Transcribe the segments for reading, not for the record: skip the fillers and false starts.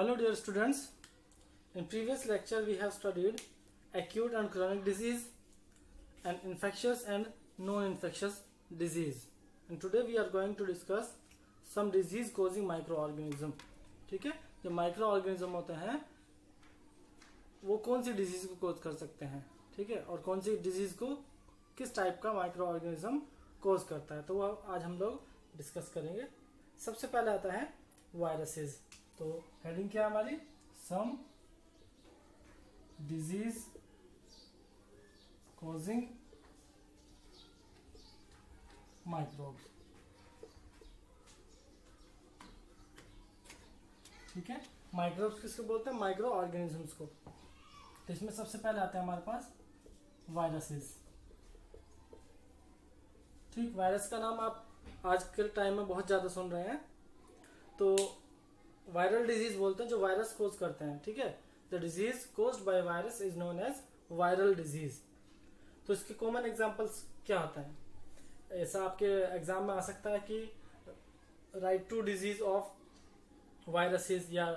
Hello dear students, in previous lecture we have studied acute and chronic disease and infectious and non-infectious disease, and today we are going to discuss some disease causing microorganism. ठीक है, जो micro organism होते हैं वो कौन सी disease को कोज कर सकते हैं, ठीक है, और कौन सी डिजीज को किस टाइप का माइक्रो ऑर्गेनिज्म कोज करता है, तो वो आज हम लोग डिस्कस करेंगे। सबसे पहले आता है वायरसेस। तो हेडिंग क्या है हमारी, सम डिजीज कॉजिंग माइक्रोब्स। ठीक है, माइक्रोब्स किसको बोलते हैं, माइक्रो ऑर्गेनिजम्स को। तो इसमें सबसे पहले आते हैं हमारे पास वायरसेस। ठीक, वायरस का नाम आप आज के टाइम में बहुत ज्यादा सुन रहे हैं। तो वायरल डिजीज बोलते हैं जो वायरस कोज करते हैं। ठीक है, the disease caused by virus is known as viral disease. तो इसके कॉमन एग्जांपल्स क्या होता है, ऐसा आपके एग्जाम में आ सकता है कि right to disease of viruses या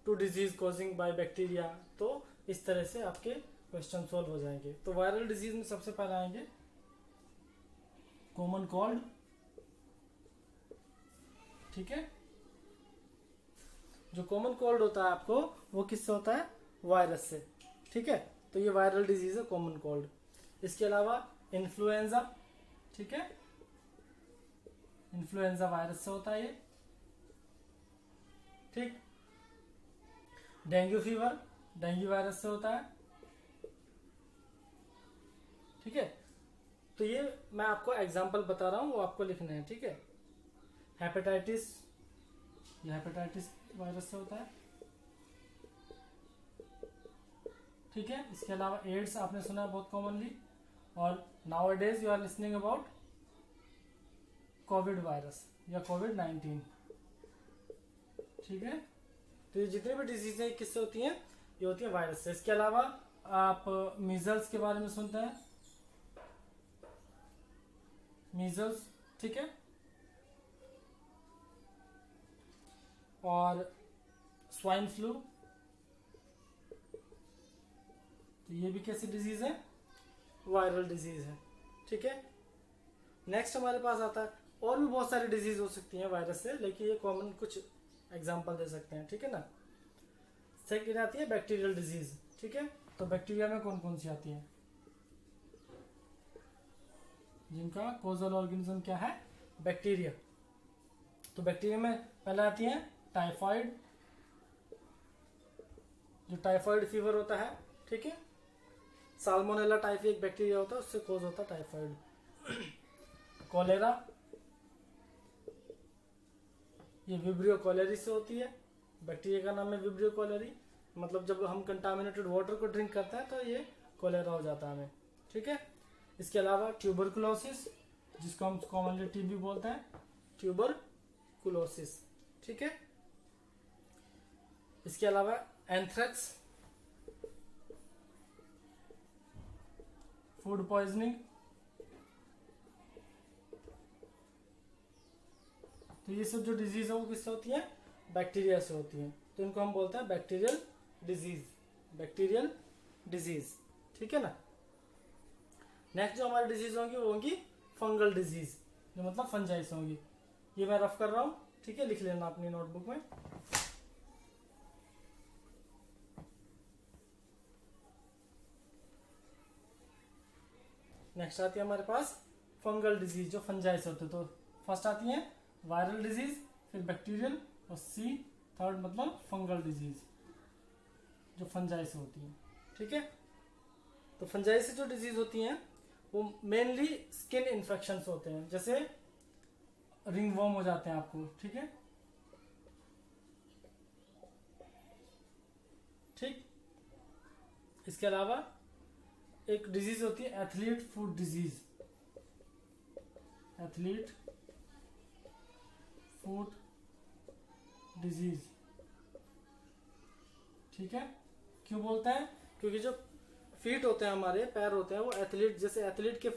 to disease causing by bacteria. तो इस तरह से आपके क्वेश्चन सॉल्व हो जाएंगे। तो वायरल डिजीज में सबसे पहले आएंगे कॉमन कोल्ड। ठीक है, जो कॉमन कोल्ड होता है आपको वो किससे होता है, वायरस से। ठीक है, तो ये वायरल डिजीज है कॉमन कोल्ड। इसके अलावा इन्फ्लुएंजा, ठीक है, इन्फ्लुएंजा वायरस से होता है ये। ठीक, डेंगू फीवर डेंगू वायरस से होता है। ठीक है, तो ये मैं आपको एग्जांपल बता रहा हूं, वो आपको लिखना है। ठीक है, हेपेटाइटिस, ये हेपेटाइटिस वायरस से होता है। ठीक है, इसके अलावा एड्स आपने सुना है बहुत कॉमनली, और nowadays you are listening about covid virus या कोविड-19। ठीक है, तो ये जितने भी डिजीज है किससे होती हैं, ये होती है वायरस से। इसके अलावा आप मीजल्स के बारे में सुनते हैं, मीजल्स। ठीक है, और स्वाइन फ्लू, तो ये भी कैसी डिजीज है, वायरल डिजीज है। ठीक है, नेक्स्ट हमारे पास आता है, और भी बहुत सारी डिजीज हो सकती हैं वायरस से, लेकिन ये कॉमन कुछ एग्जांपल दे सकते हैं। ठीक है ना। सेकंड आती है बैक्टीरियल डिजीज। ठीक है, तो बैक्टीरिया में कौन कौन सी आती है, जिनका कोजल ऑर्गेनिज्म क्या है, बैक्टीरिया। तो बैक्टीरिया में पहले आती है टाइफाइड, जो टाइफाइड फीवर होता है। ठीक है, साल्मोनेला टाइफी एक बैक्टीरिया होता है, उससे कोज होता है टाइफाइड। कॉलेरा, ये विब्रियो कॉलेरी से होती है। बैक्टीरिया का नाम है विब्रियो कॉलेरी, मतलब जब हम कंटामिनेटेड वाटर को ड्रिंक करते हैं तो ये कॉलेरा हो जाता है हमें। ठीक है, इसके अलावा ट्यूबरकुलोसिस, जिसको हम कॉमनली टीबी बोलते हैं, ट्यूबरकुलोसिस। ठीक है, इसके अलावा एंथ्रेक्स, फूड पॉइजनिंग। तो ये सब जो डिजीज है वो किससे होती है, बैक्टीरिया से होती है। तो इनको हम बोलते हैं बैक्टीरियल डिजीज, बैक्टीरियल डिजीज। ठीक है ना। नेक्स्ट जो हमारी डिजीज होंगी वो होंगी फंगल डिजीज, जो मतलब फंजाइस होंगी। ये मैं रफ कर रहा हूं, ठीक है, लिख लेना अपनी नोटबुक में। नेक्स्ट आती है हमारे पास फंगल डिजीज, जो फंजाइस होते हैं। तो फर्स्ट आती है वायरल डिजीज, फिर बैक्टीरियल, और सी थर्ड मतलब फंगल डिजीज, जो फंजाई से होती है। ठीक है, तो फंजाई से जो डिजीज होती हैं वो मेनली स्किन इन्फेक्शंस होते हैं, जैसे रिंगवॉर्म हो जाते हैं आपको। ठीक है, ठीक, इसके अलावा एक डिजीज होती है athlete foot disease, athlete foot disease. ठीक है, क्यों बोलते हैं, क्योंकि जो फीट होते हैं, हमारे पैर होते हैं, वो एथलीट जैसे एथलीट के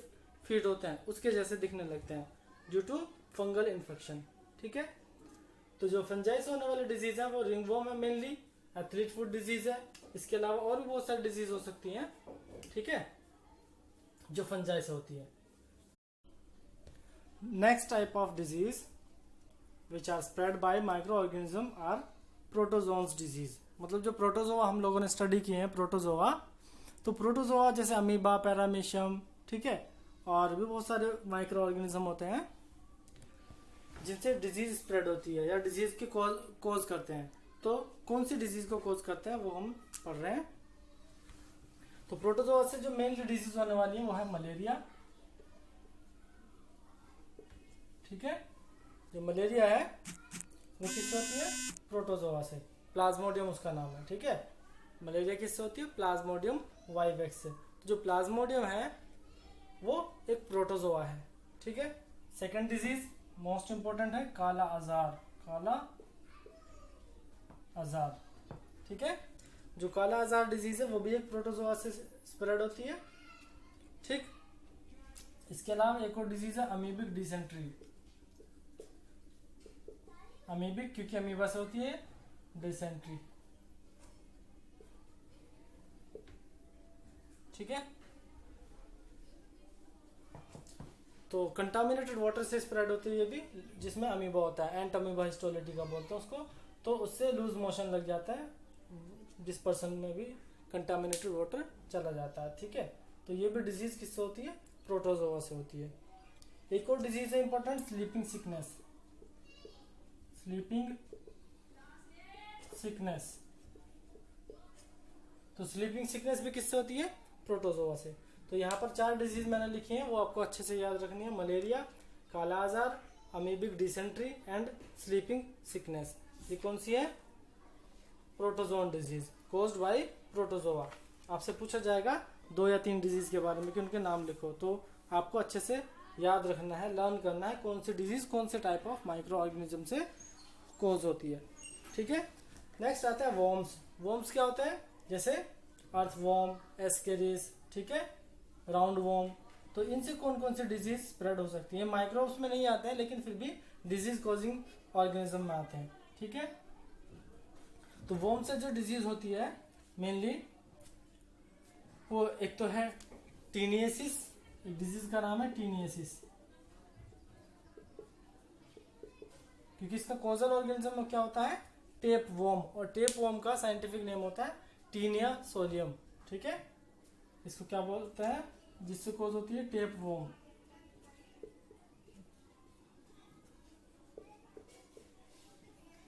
फीट होते हैं उसके जैसे दिखने लगते हैं ड्यू टू फंगल इन्फेक्शन। ठीक है, तो जो फंजाई से होने वाली डिजीज है वो रिंगवॉर्म है मेनली, एथलीट फुट डिजीज है। इसके अलावा और भी बहुत सारी डिजीज हो सकती हैं, ठीक है, जो फंजाई से होती है। Next type of disease which are spread by microorganism are protozoans disease. मतलब जो प्रोटोजोआ हम लोगों ने स्टडी किए हैं, प्रोटोजोआ, तो प्रोटोजोआ जैसे अमीबा, पैरामीशियम, ठीक है, और भी बहुत सारे माइक्रो ऑर्गेनिज्म होते हैं जिनसे डिजीज स्प्रेड होती है या डिजीज की कोज करते हैं। तो कौन सी डिजीज को कोज करते हैं वो हम पढ़ रहे हैं। तो प्रोटोजोआ से जो मेनली डिजीज होने वाली है वो है मलेरिया, ठीक है। जो मलेरिया है वो किससे होती है? प्रोटोजोआ से। प्लाज्मोडियम उसका नाम है, ठीक है। मलेरिया किससे होती है? प्लाज्मोडियम वाइवेक्स से। तो जो प्लाज्मोडियम है वो एक प्रोटोजोआ है, ठीक है। सेकंड डिजीज मोस्ट इंपोर्टेंट है काला आजार, काला आजार, ठीक है। जो काला आजार डिजीज है वो भी एक प्रोटोजोआ से स्प्रेड होती है, ठीक। इसके अलावा एक और डिजीज है अमीबिक डिसेंट्री। अमीबिक क्योंकि अमीबा से होती है, डिसेंट्री, ठीक है। तो कंटामिनेटेड वाटर से स्प्रेड होती है ये भी, जिसमें अमीबा होता है, एंट अमीबा हिस्टोलिटिका बोलते हैं उसको। तो उससे लूज मोशन लग जाता है जिस पर्सन में भी कंटामिनेटेड वाटर चला जाता है, ठीक है। तो ये भी डिजीज किससे होती है? प्रोटोजोआ से होती है। एक और डिजीज है important, sleeping sickness. Sleeping sickness, तो स्लीपिंग सिकनेस भी किससे होती है? प्रोटोजोआ से। तो यहाँ पर 4 डिजीज मैंने लिखी हैं, वो आपको अच्छे से याद रखनी है। मलेरिया, काला आजार, amoebic dysentery and sleeping sickness. ये कौन सी है? Protozoan disease caused bye protozoa. आपसे पूछा जाएगा 2 या 3 डिजीज के बारे में कि उनके नाम लिखो, तो आपको अच्छे से याद रखना है, लर्न करना है कौन सी डिजीज कौन से टाइप ऑफ माइक्रो ऑर्गेनिज्म से कोज होती है, ठीक है। नेक्स्ट आता है वॉर्म्स। वॉर्म्स क्या होते हैं? जैसे अर्थवॉर्म, एस्केरिस, ठीक है, राउंड वॉर्म। तो इनसे कौन कौन सी डिजीज स्प्रेड हो सकती है? माइक्रोब्स में नहीं आते हैं लेकिन फिर भी डिजीज कॉजिंग ऑर्गेनिज्म में आते हैं, ठीक है। तो वॉर्म से जो डिजीज होती है मेनली वो एक तो है टीनियसिस, एक डिजीज का नाम है टीनियसिस, क्योंकि इसका कॉजल ऑर्गेनिज्म क्या होता है? टेप वॉर्म, और टेप वॉर्म का साइंटिफिक नेम होता है टीनिया सोलियम, ठीक है। इसको क्या बोलते हैं जिससे कॉज होती है? Tape warm.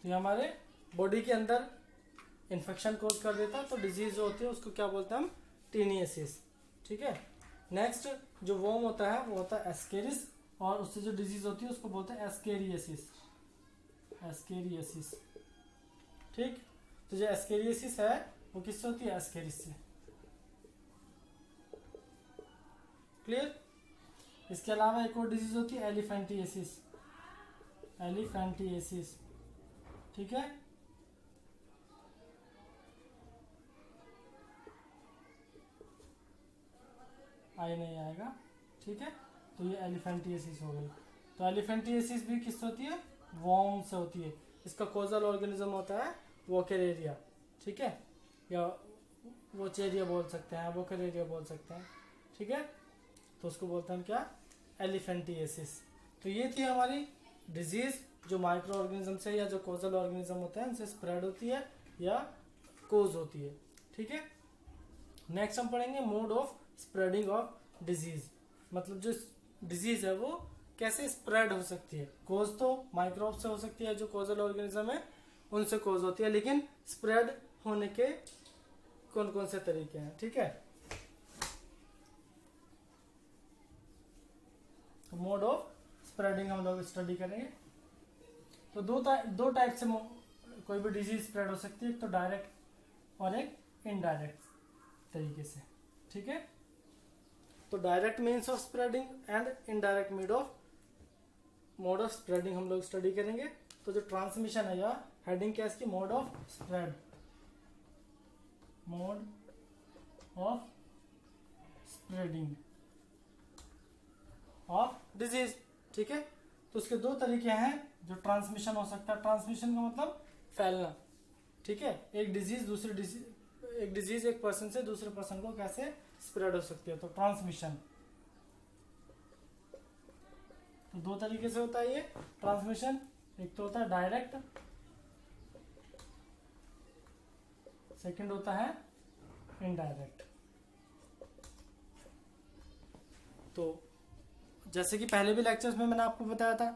ये हमारे बॉडी के अंदर इन्फेक्शन कॉज कर देता है, तो डिजीज जो होती है उसको क्या बोलते हैं हम? टीनियसिस, ठीक है। नेक्स्ट जो वॉर्म होता है वो होता है एस्केरिस, और उससे जो डिजीज होती है उसको बोलते हैं एस्केरियसिस, एस्केरियसिस, ठीक। तो जो एस्केरियसिस है वो किससे होती है? एस्केरिस से, क्लियर। इसके अलावा एक और डिजीज होती है एलिफेंटिएसिस, एलिफेंटिएसिस, ठीक है। आई नहीं आएगा, ठीक है। तो ये एलिफेंटिएसिस हो गई। तो एलिफेंटिएसिस भी किससे होती है? वॉर्म से होती है। इसका कॉजल ऑर्गेनिज्म होता है वोकेरेरिया, ठीक है, या वोचेरिया बोल सकते हैं, वोकेरेरिया बोल सकते हैं, ठीक है। तो उसको बोलते हैं क्या? एलिफेंटिएसिस। तो ये थी हमारी डिजीज जो माइक्रो ऑर्गेनिज्म से या जो कॉजल ऑर्गेनिज्म होता है उनसे स्प्रेड होती है या कोज होती है, ठीक है। नेक्स्ट हम पढ़ेंगे mode of spreading of disease. मतलब जो डिजीज है वो कैसे स्प्रेड हो सकती है। कोज तो माइक्रोब से हो सकती है, जो कॉजल ऑर्गेनिज्म है उनसे कोज होती है, लेकिन स्प्रेड होने के कौन कौन से तरीके हैं, ठीक है। तो मोड ऑफ स्प्रेडिंग हम लोग स्टडी करेंगे। तो दो टाइप से कोई भी डिजीज स्प्रेड हो सकती है, एक तो डायरेक्ट और एक इनडायरेक्ट तरीके से, ठीक है। तो direct means of spreading and indirect mode of spreading हम लोग स्टडी करेंगे। तो जो ट्रांसमिशन है या हेडिंग क्या है इसकी? Mode of spread, mode of spreading of disease, ठीक है। तो उसके 2 तरीके हैं जो ट्रांसमिशन हो सकता है। ट्रांसमिशन का मतलब फैलना, ठीक है, एक डिजीज एक पर्सन से दूसरे पर्सन को कैसे स्प्रेड हो सकती है। तो ट्रांसमिशन, तो दो तरीके से होता है ये ट्रांसमिशन, एक तो होता है डायरेक्ट, सेकंड होता है इनडायरेक्ट। तो जैसे कि पहले भी लेक्चर्स में मैंने आपको बताया था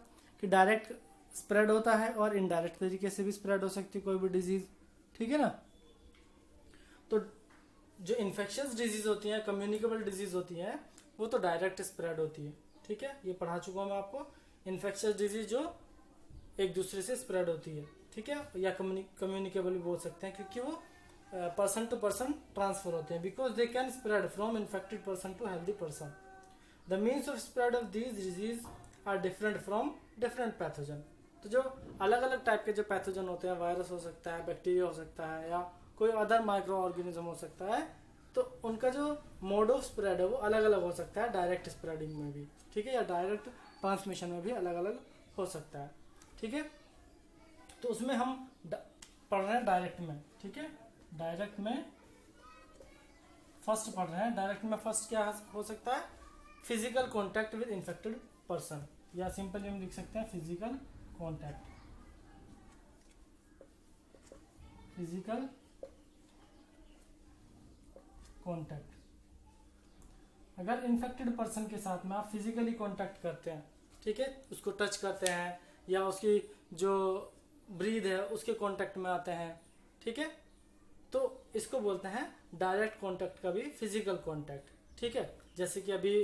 कि डायरेक्ट स्प्रेड होता है और इनडायरेक्ट तरीके से भी स्प्रेड हो सकती है कोई भी डिजीज, ठीक है ना। तो जो इन्फेक्शियस डिजीज होती हैं, कम्युनिकेबल डिजीज होती हैं, वो तो डायरेक्ट स्प्रेड होती है, ठीक है, ये पढ़ा चुका हूं मैं आपको। इन्फेक्शियस डिजीज जो एक दूसरे से स्प्रेड होती है, ठीक है, या कम्युनिकेबल भी बोल सकते हैं, क्योंकि वो पर्सन टू पर्सन ट्रांसफर होते हैं, because they can spread from infected person to healthy person. The means of spread of these disease are different from different pathogen. तो जो अलग अलग टाइप के जो पैथोजन होते हैं, वायरस हो सकता है, बैक्टीरिया हो सकता है, या कोई अदर माइक्रो ऑर्गेनिज्म हो सकता है, तो उनका जो मोड ऑफ स्प्रेड है वो अलग अलग हो सकता है, डायरेक्ट स्प्रेडिंग में भी, ठीक है, या डायरेक्ट ट्रांसमिशन में भी अलग अलग हो सकता है, ठीक है। तो उसमें हम पढ़ रहे हैं डायरेक्ट में, ठीक है, डायरेक्ट में फर्स्ट पढ़ रहे हैं। डायरेक्ट में फर्स्ट क्या हो सकता है, physical contact with infected person, या सिंपली हम लिख सकते हैं फिजिकल कॉन्टैक्ट, फिजिकल कॉन्टैक्ट। अगर इन्फेक्टेड पर्सन के साथ में आप फिजिकली कॉन्टैक्ट करते हैं, ठीक है, उसको टच करते हैं या उसकी जो ब्रीथ है उसके कॉन्टैक्ट में आते हैं, ठीक है, तो इसको बोलते हैं डायरेक्ट कॉन्टैक्ट का भी फिजिकल कॉन्टैक्ट, ठीक है। जैसे कि अभी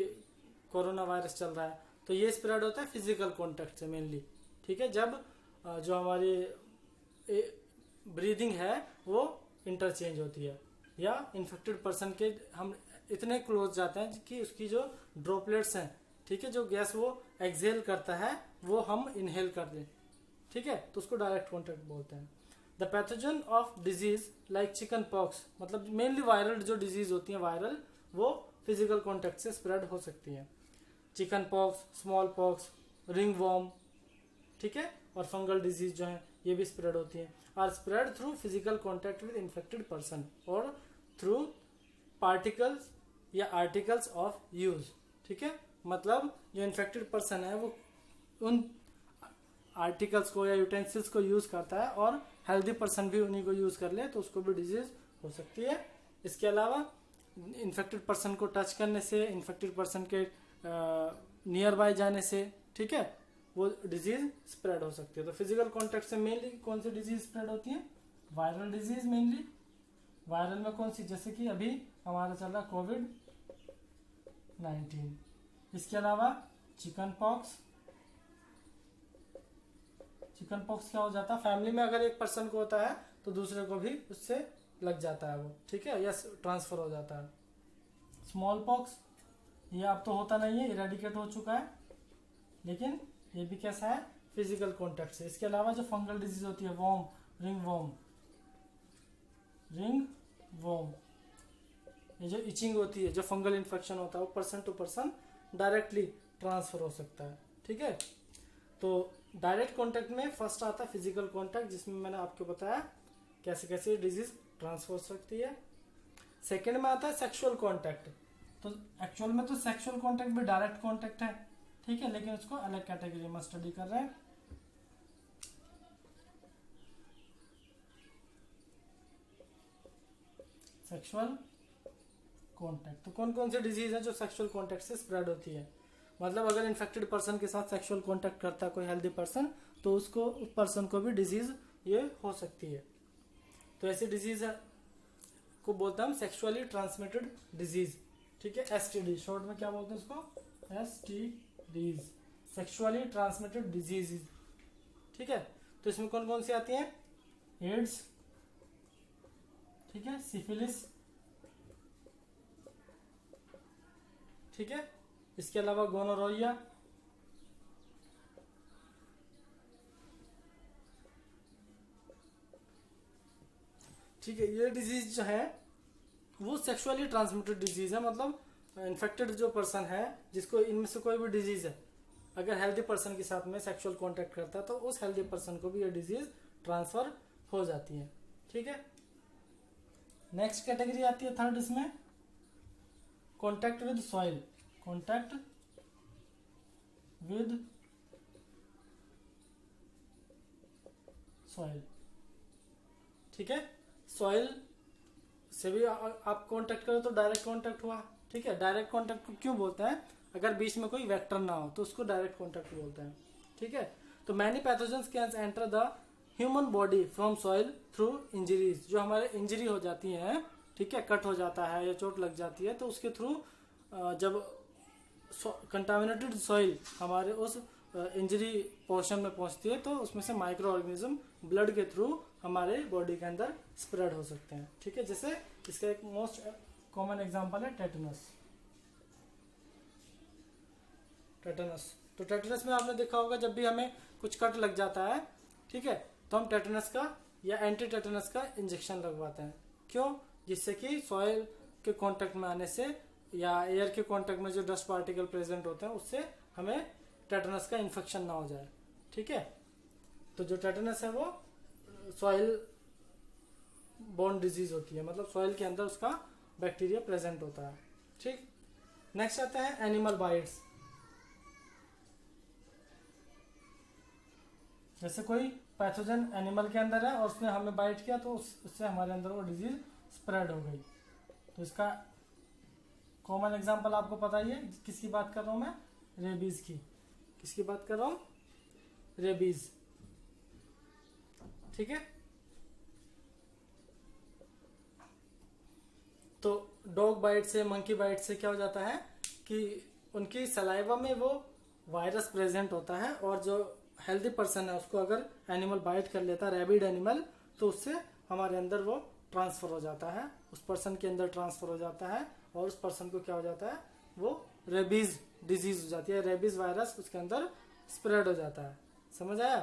कोरोना वायरस चल रहा है, तो ये स्प्रेड होता है फिजिकल कॉन्टैक्ट से मेनली, ठीक है, जब जो हमारी ब्रीदिंग है वो इंटरचेंज होती है, या इन्फेक्टेड पर्सन के हम इतने क्लोज जाते हैं कि उसकी जो ड्रॉपलेट्स हैं, ठीक है, जो गैस वो एक्सहेल करता है वो हम इनहेल कर दें, ठीक है, तो उसको डायरेक्ट कॉन्टैक्ट बोलते हैं। The pathogen of disease like chicken pox, मतलब मेनली वायरल जो डिजीज होती है वायरल, वो फिजिकल कॉन्टैक्ट से स्प्रेड हो सकती है। Chickenpox, smallpox, ringworm, ठीक है, और फंगल डिजीज जो है ये भी स्प्रेड होती है, are spread through physical contact with infected person और थ्रू पार्टिकल्स या आर्टिकल्स ऑफ यूज, ठीक है, मतलब जो इन्फेक्टेड पर्सन है वो उन आर्टिकल्स को या यूटेंसिल्स को यूज करता है और हेल्दी पर्सन भी उन्हीं को यूज कर ले तो उसको भी डिजीज हो सकती है। इसके अलावा इन्फेक्टेड पर्सन को टच करने से, इन्फेक्टेड पर्सन के नियर बाय जाने से, ठीक है, वो डिजीज स्प्रेड हो सकती है। तो फिजिकल कॉन्टैक्ट से मेनली कौन सी डिजीज स्प्रेड होती है, वायरल डिजीज मेनली। वायरल में कौन सी, जैसे कि अभी हमारा चल रहा कोविड-19। इसके अलावा चिकन पॉक्स, चिकन पॉक्स क्या हो जाता है, फैमिली में अगर एक पर्सन को होता है तो दूसरे को भी उससे लग जाता है वो, ठीक है, या ट्रांसफर हो जाता है। स्मॉल पॉक्स ये अब तो होता नहीं है, इरेडिकेट हो चुका है, लेकिन ये भी कैसा है, फिजिकल कॉन्टैक्ट से। इसके अलावा जो फंगल डिजीज होती है, worm, ringworm, ringworm, ये जो इचिंग होती है, जो फंगल इन्फेक्शन होता है वो person to person directly transfer हो सकता है, ठीक है। तो डायरेक्ट कॉन्टैक्ट में फर्स्ट आता है फिजिकल कॉन्टैक्ट, जिसमें मैंने आपको बताया कैसे कैसे डिजीज ट्रांसफर हो सकती है। सेकेंड में आता है सेक्सुअल कॉन्टैक्ट। तो एक्चुअल में तो सेक्सुअल कॉन्टैक्ट भी डायरेक्ट कॉन्टैक्ट है, ठीक है, लेकिन उसको अलग कैटेगरी में स्टडी कर रहे हैं। सेक्सुअल कॉन्टैक्ट, तो कौन कौन से डिजीज है जो सेक्सुअल कॉन्टैक्ट से स्प्रेड होती है, मतलब अगर इन्फेक्टेड पर्सन के साथ सेक्सुअल कॉन्टैक्ट करता है कोई हेल्दी पर्सन तो उसको, उस पर्सन को भी डिजीज ये हो सकती है। तो ऐसी डिजीज को बोलते हैं हम सेक्सुअली ट्रांसमिटेड डिजीज, ठीक है, एसटीडी शॉर्ट में क्या बोलते हैं उसको, एसटीडीज, सेक्सुअली ट्रांसमिटेड डिजीज, ठीक है। तो इसमें कौन कौन सी आती हैं, एड्स, ठीक है, सिफिलिस, ठीक है, इसके अलावा गोनोरोइया, ठीक है। ये डिजीज जो है वो सेक्सुअली ट्रांसमिटेड डिजीज है, मतलब इन्फेक्टेड जो पर्सन है जिसको इनमें से कोई भी डिजीज है, अगर हेल्दी पर्सन के साथ में सेक्सुअल कांटेक्ट करता है तो उस हेल्दी पर्सन को भी ये डिजीज ट्रांसफर हो जाती है, ठीक है। नेक्स्ट कैटेगरी आती है थर्ड इसमें, contact with soil. Contact with soil, ठीक है। सॉइल से भी आप कांटेक्ट करो तो डायरेक्ट कांटेक्ट हुआ, ठीक है। डायरेक्ट कांटेक्ट को क्यों बोलते हैं, अगर बीच में कोई वेक्टर ना हो तो उसको डायरेक्ट कांटेक्ट बोलते हैं, ठीक है। तो many pathogens can enter the human body from soil through injuries. जो हमारे इंजरी हो जाती है, ठीक है, कट हो जाता है या चोट लग जाती है, तो उसके थ्रू जब कंटामिनेटेड सॉइल हमारे उस इंजरी पोर्शन में पहुंचती है तो उसमें से माइक्रो ऑर्गेनिज्म ब्लड के थ्रू हमारे बॉडी के अंदर स्प्रेड हो सकते हैं, ठीक है। जैसे इसका एक मोस्ट कॉमन एग्जांपल है टेटनस। टेटनस, तो टेटनस में आपने देखा होगा जब भी हमें कुछ कट लग जाता है, ठीक है, तो हम टेटनस का या एंटी टेटनस का इंजेक्शन लगवाते हैं। क्यों? जिससे कि सॉइल के कांटेक्ट में आने से या एयर के कांटेक्ट में जो डस्ट पार्टिकल प्रेजेंट होते हैं उससे हमें टेटनस का इन्फेक्शन ना हो जाए, ठीक है। तो जो टेटनस है वो सॉइल बोर्न डिजीज होती है, मतलब सॉइल के अंदर उसका बैक्टीरिया प्रेजेंट होता है, ठीक। नेक्स्ट आता है एनिमल बाइट्स। जैसे कोई पैथोजन एनिमल के अंदर है और उसने हमें बाइट किया तो उससे हमारे अंदर वो डिजीज स्प्रेड हो गई। तो इसका कॉमन एग्जांपल आपको पता ही है, किसकी बात कर रहा हूं मैं, रेबीज की। किसकी बात कर रहा हूं, रेबीज, ठीक है। तो डॉग बाइट से, मंकी बाइट से क्या हो जाता है कि उनकी सलाइवा में वो वायरस प्रेजेंट होता है और जो हेल्दी पर्सन है उसको अगर एनिमल बाइट कर लेता है, रैबिड एनिमल, तो उससे हमारे अंदर वो ट्रांसफर हो जाता है, उस पर्सन के अंदर ट्रांसफर हो जाता है और उस पर्सन को क्या हो जाता है, वो रेबीज डिजीज हो जाती है, रेबीज वायरस उसके अंदर स्प्रेड हो जाता है। समझ आया?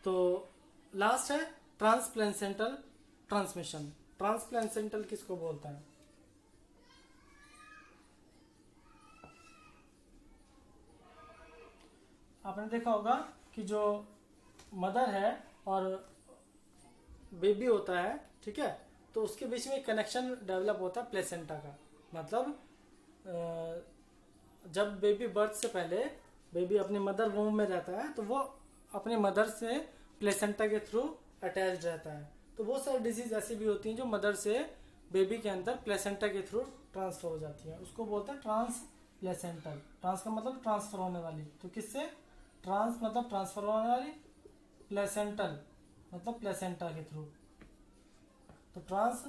तो लास्ट है ट्रांसप्लेसेंटल ट्रांसमिशन। ट्रांसप्लेसेंटल किसको बोलता है? आपने देखा होगा कि जो मदर है और बेबी होता है, ठीक है, तो उसके बीच में एक कनेक्शन डेवलप होता है प्लेसेंटा का। मतलब जब बेबी बर्थ से पहले बेबी अपनी मदर वूम में रहता है तो वो अपनी मदर से प्लेसेंटा के थ्रू अटैच्ड रहता है। तो बहुत सारी डिजीज ऐसी भी होती हैं जो मदर से बेबी के अंदर प्लेसेंटा के थ्रू ट्रांसफर हो जाती है, उसको बोलते हैं ट्रांसप्लेसेंटल। ट्रांस का मतलब ट्रांसफर होने वाली, तो किससे? ट्रांस मतलब ट्रांसफर होने वाली, प्लेसेंटल मतलब प्लेसेंटा के थ्रू। तो ट्रांस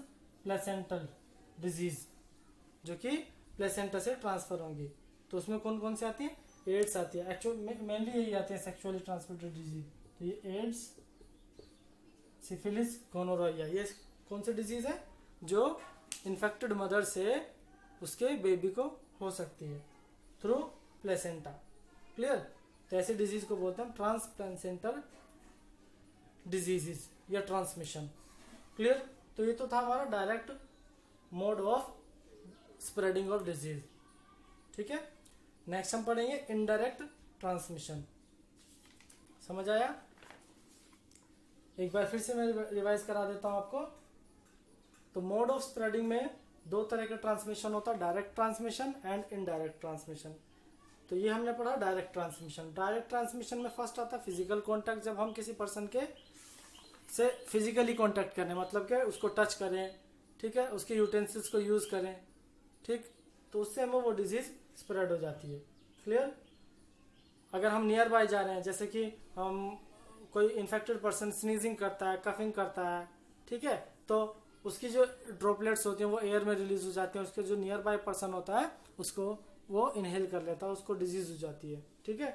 प्लेसेंटल डिजीज जो कि प्लेसेंटा से ट्रांसफर होंगी, तो उसमें कौन कौन सी आती है? एड्स आती है, एक्चुअल मेनली यही आती है, सेक्सुअली ट्रांसमिटेड डिजीज। तो ये एड्स, सिफिलिस, गोनोरोया, ये कौन सी डिजीज है जो इन्फेक्टेड मदर से उसके बेबी को हो सकती है थ्रू प्लेसेंटा। क्लियर? तो ऐसे डिजीज को बोलते हैं ट्रांसप्लेसेंटल डिजीजेस या ट्रांसमिशन। क्लियर? तो ये तो था हमारा direct mode of spreading of disease, ठीक है। नेक्स्ट हम पढ़ेंगे इनडायरेक्ट ट्रांसमिशन। समझ आया? एक बार फिर से मैं रिवाइज करा देता हूं आपको। तो मोड ऑफ स्प्रेडिंग में दो तरह का ट्रांसमिशन होता है, direct transmission and indirect transmission. तो ये हमने पढ़ा डायरेक्ट ट्रांसमिशन। डायरेक्ट ट्रांसमिशन में फर्स्ट आता है फिजिकल कांटेक्ट, जब हम किसी पर्सन के से फिजिकली कांटेक्ट करें, मतलब कि उसको टच करें, ठीक है, उसके यूटेंसिल्स को यूज करें, ठीक, तो उससे हमें वो डिजीज स्प्रेड हो जाती है। क्लियर? अगर हम नियर बाय जा रहे हैं, जैसे कि हम कोई इन्फेक्टेड पर्सन स्नीजिंग करता है, कफिंग करता है, ठीक है, तो उसकी जो ड्रॉपलेट्स होती हैं वो एयर में रिलीज हो जाती हैं, उसके जो नियर बाय पर्सन होता है उसको वो इनहेल कर लेता है, उसको डिजीज हो जाती है, ठीक है।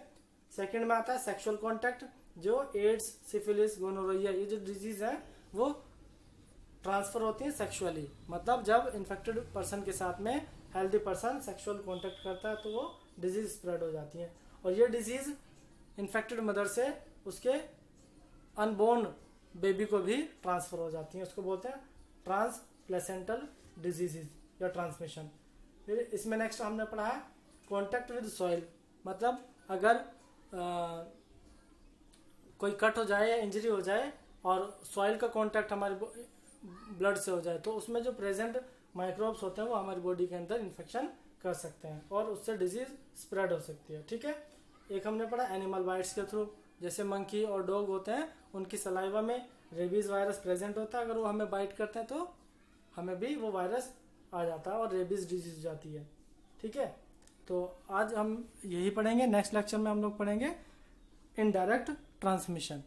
सेकंड में आता है सेक्सुअल कांटेक्ट, जो एड्स, सिफिलिस, गोनोरोया, ये जो डिजीज है वो ट्रांसफर होती है सेक्सुअली। मतलब जब इन्फेक्टेड पर्सन के साथ में हेल्दी पर्सन सेक्सुअल कांटेक्ट करता है तो वो डिजीज स्प्रेड हो जाती है, और ये डिजीज इन्फेक्टेड मदर से उसके अनबोर्न बेबी को भी ट्रांसफर हो जाती है, उसको बोलते हैं ट्रांसप्लेसेंटल डिजीजेज या ट्रांसमिशन। फिर इसमें नेक्स्ट हमने पढ़ा है कॉन्टेक्ट विद सॉइल। मतलब अगर कोई कट हो जाए या इंजरी हो जाए और सॉइल का कांटेक्ट हमारे ब्लड से हो जाए तो उसमें जो प्रेजेंट माइक्रोब्स होते हैं वो हमारी बॉडी के अंदर इन्फेक्शन कर सकते हैं और उससे डिजीज स्प्रेड हो सकती है। ठीक है, एक हमने पढ़ा एनिमल बाइट्स के थ्रू, जैसे मंकी और डॉग होते हैं उनकी सलाइवा में रेबीज वायरस प्रेजेंट होता है, अगर वो हमें बाइट करते हैं तो हमें भी वो वायरस आ जाता है और रेबीज डिजीज हो जाती है। ठीक है, तो आज हम यही पढ़ेंगे। नेक्स्ट लेक्चर में हम लोग पढ़ेंगे इनडायरेक्ट ट्रांसमिशन।